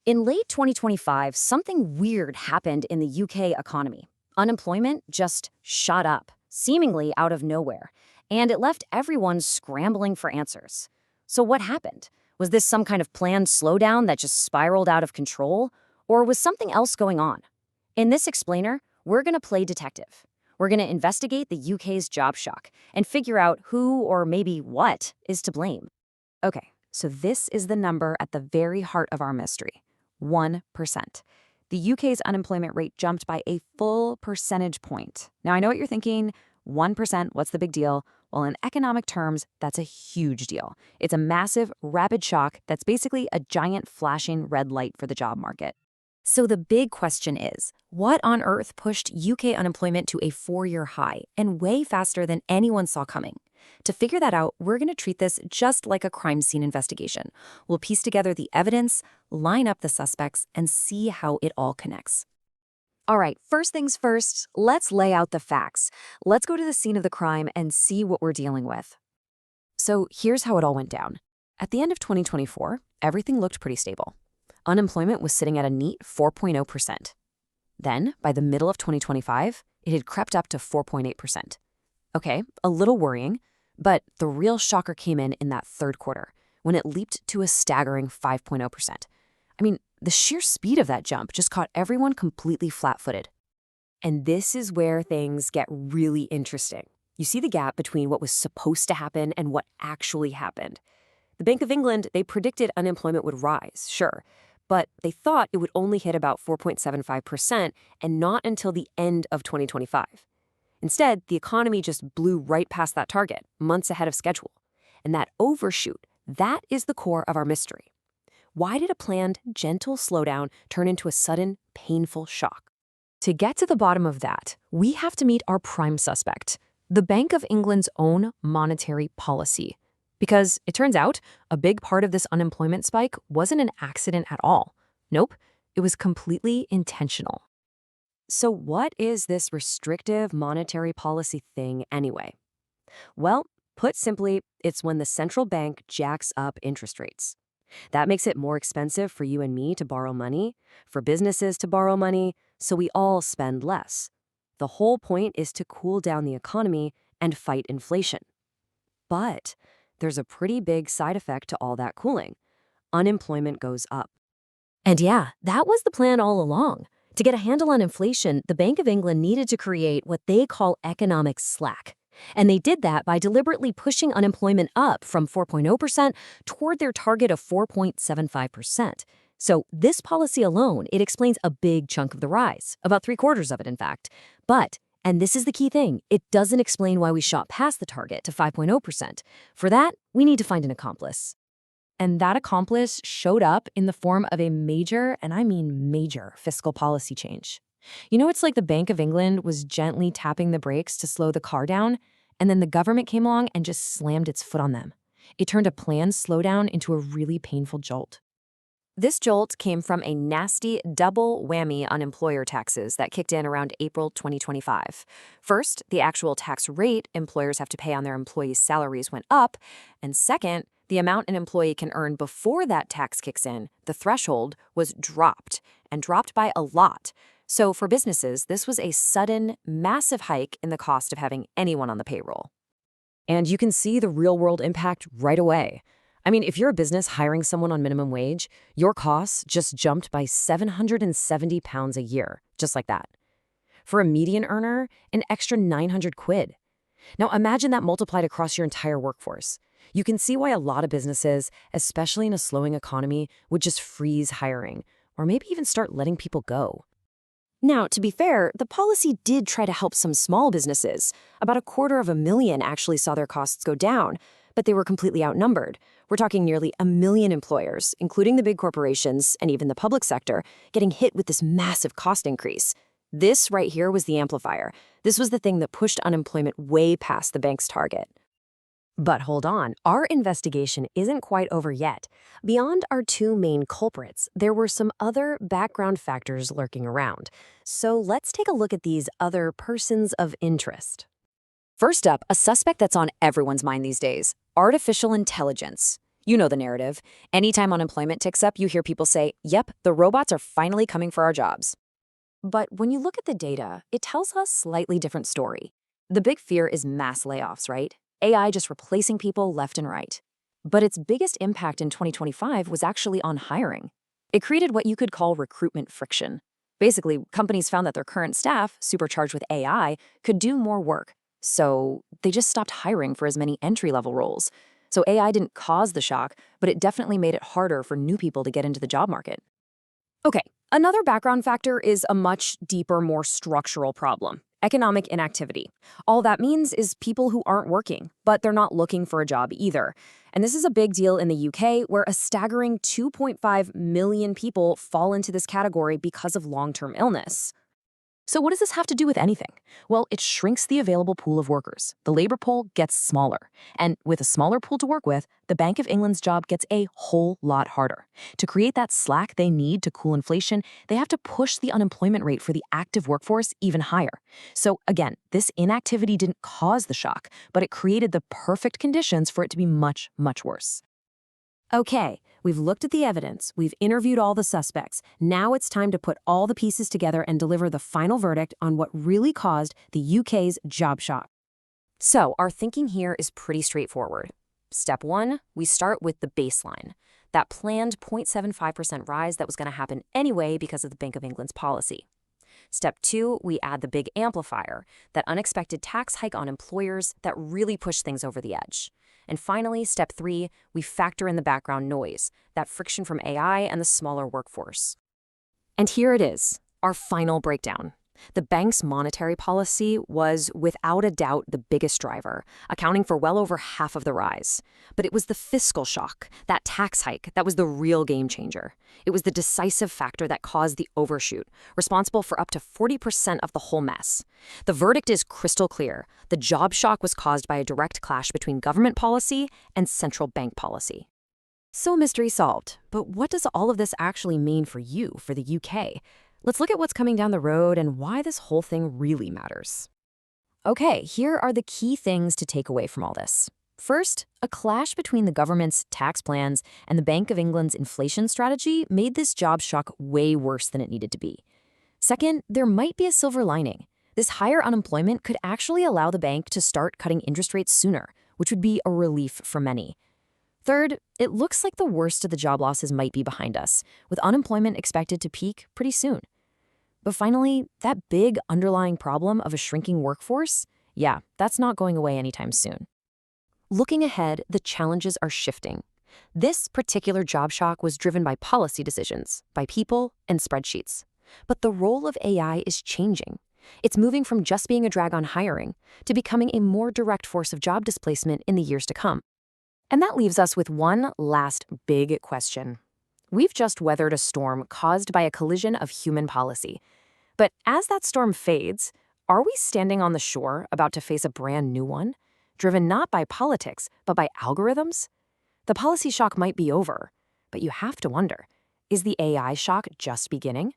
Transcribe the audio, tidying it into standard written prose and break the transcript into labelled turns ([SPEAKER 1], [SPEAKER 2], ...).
[SPEAKER 1] In late 2025, something weird happened in the UK economy. Unemployment just shot up, seemingly out of nowhere, and it left everyone scrambling for answers. So what happened? Was this some kind of planned slowdown that just spiraled out of control? Or was something else going on? In this explainer, we're going to play detective. We're going to investigate the UK's job shock and figure out who or maybe what is to blame. Okay, so this is the number at the very heart of our mystery. 1%. The UK's unemployment rate jumped by a full percentage point. Now, I know what you're thinking. 1%, what's the big deal? Well, in economic terms, that's a huge deal. It's a massive, rapid shock that's basically a giant flashing red light for the job market. So the big question is, what on earth pushed UK unemployment to a 4-year high and way faster than anyone saw coming? To figure that out, we're going to treat this just like a crime scene investigation. We'll piece together the evidence, line up the suspects, and see how it all connects. All right, first things first, let's lay out the facts. Let's go to the scene of the crime and see what we're dealing with. So here's how it all went down. At the end of 2024, everything looked pretty stable. Unemployment was sitting at a neat 4.0%. Then, by the middle of 2025, it had crept up to 4.8%. Okay, a little worrying, but the real shocker came in that third quarter, when it leaped to a staggering 5.0%. I mean, the sheer speed of that jump just caught everyone completely flat-footed. And this is where things get really interesting. You see the gap between what was supposed to happen and what actually happened. The Bank of England, they predicted unemployment would rise, sure, but they thought it would only hit about 4.75% and not until the end of 2025. Instead, the economy just blew right past that target, months ahead of schedule. And that overshoot, that is the core of our mystery. Why did a planned, gentle slowdown turn into a sudden, painful shock? To get to the bottom of that, we have to meet our prime suspect, the Bank of England's own monetary policy. Because it turns out, a big part of this unemployment spike wasn't an accident at all. Nope, it was completely intentional. So what is this restrictive monetary policy thing anyway? Well, put simply, it's when the central bank jacks up interest rates. That makes it more expensive for you and me to borrow money, for businesses to borrow money, so we all spend less. The whole point is to cool down the economy and fight inflation. But there's a pretty big side effect to all that cooling. Unemployment goes up. And yeah, that was the plan all along. To get a handle on inflation, the Bank of England needed to create what they call economic slack. And they did that by deliberately pushing unemployment up from 4.0% toward their target of 4.75%. So this policy alone, it explains a big chunk of the rise, about 3/4 of it, in fact. But, and this is the key thing, it doesn't explain why we shot past the target to 5.0%. For that, we need to find an accomplice. And that accomplice showed up in the form of a major, and I mean major, fiscal policy change. You know, it's like the Bank of England was gently tapping the brakes to slow the car down, and then the government came along and just slammed its foot on them. It turned a planned slowdown into a really painful jolt. This jolt came from a nasty double whammy on employer taxes that kicked in around April 2025. First, the actual tax rate employers have to pay on their employees' salaries went up, and second, the amount an employee can earn before that tax kicks in, the threshold, was dropped, and dropped by a lot. So for businesses, this was a sudden, massive hike in the cost of having anyone on the payroll. And you can see the real-world impact right away. I mean, if you're a business hiring someone on minimum wage, your costs just jumped by £770 a year, just like that. For a median earner, an extra 900 quid. Now imagine that multiplied across your entire workforce. You can see why a lot of businesses, especially in a slowing economy, would just freeze hiring, or maybe even start letting people go. Now, to be fair, the policy did try to help some small businesses. About 250,000 actually saw their costs go down, but they were completely outnumbered. We're talking nearly 1 million employers, including the big corporations and even the public sector, getting hit with this massive cost increase. This right here was the amplifier. This was the thing that pushed unemployment way past the bank's target. But hold on, our investigation isn't quite over yet. Beyond our two main culprits, there were some other background factors lurking around. So let's take a look at these other persons of interest. First up, a suspect that's on everyone's mind these days, artificial intelligence. You know the narrative. Anytime unemployment ticks up, you hear people say, yep, the robots are finally coming for our jobs. But when you look at the data, it tells a slightly different story. The big fear is mass layoffs, right? AI just replacing people left and right. But its biggest impact in 2025 was actually on hiring. It created what you could call recruitment friction. Basically, companies found that their current staff, supercharged with AI, could do more work. So they just stopped hiring for as many entry-level roles. So AI didn't cause the shock, but it definitely made it harder for new people to get into the job market. Okay, another background factor is a much deeper, more structural problem: economic inactivity. All that means is people who aren't working, but they're not looking for a job either. And this is a big deal in the UK, where a staggering 2.5 million people fall into this category because of long-term illness. So what does this have to do with anything? Well, it shrinks the available pool of workers. The labor pool gets smaller. And with a smaller pool to work with, the Bank of England's job gets a whole lot harder. To create that slack they need to cool inflation, they have to push the unemployment rate for the active workforce even higher. So again, this inactivity didn't cause the shock, but it created the perfect conditions for it to be much, much worse. Okay, we've looked at the evidence, we've interviewed all the suspects. Now it's time to put all the pieces together and deliver the final verdict on what really caused the UK's job shock. So our thinking here is pretty straightforward. Step 1, we start with the baseline, that planned 0.75% rise that was going to happen anyway because of the Bank of England's policy. Step 2, we add the big amplifier, that unexpected tax hike on employers that really pushed things over the edge. And finally, step 3, we factor in the background noise, that friction from AI and the smaller workforce. And here it is, our final breakdown. The bank's monetary policy was, without a doubt, the biggest driver, accounting for well over half of the rise. But it was the fiscal shock, that tax hike, that was the real game changer. It was the decisive factor that caused the overshoot, responsible for up to 40% of the whole mess. The verdict is crystal clear. The job shock was caused by a direct clash between government policy and central bank policy. So mystery solved. But what does all of this actually mean for you, for the UK? Let's look at what's coming down the road and why this whole thing really matters. Okay, here are the key things to take away from all this. First, a clash between the government's tax plans and the Bank of England's inflation strategy made this job shock way worse than it needed to be. Second, there might be a silver lining. This higher unemployment could actually allow the bank to start cutting interest rates sooner, which would be a relief for many. Third, it looks like the worst of the job losses might be behind us, with unemployment expected to peak pretty soon. But finally, that big underlying problem of a shrinking workforce, yeah, that's not going away anytime soon. Looking ahead, the challenges are shifting. This particular job shock was driven by policy decisions, by people and spreadsheets. But the role of AI is changing. It's moving from just being a drag on hiring to becoming a more direct force of job displacement in the years to come. And that leaves us with one last big question. We've just weathered a storm caused by a collision of human policy. But as that storm fades, are we standing on the shore about to face a brand new one, driven not by politics, but by algorithms? The policy shock might be over, but you have to wonder, is the AI shock just beginning?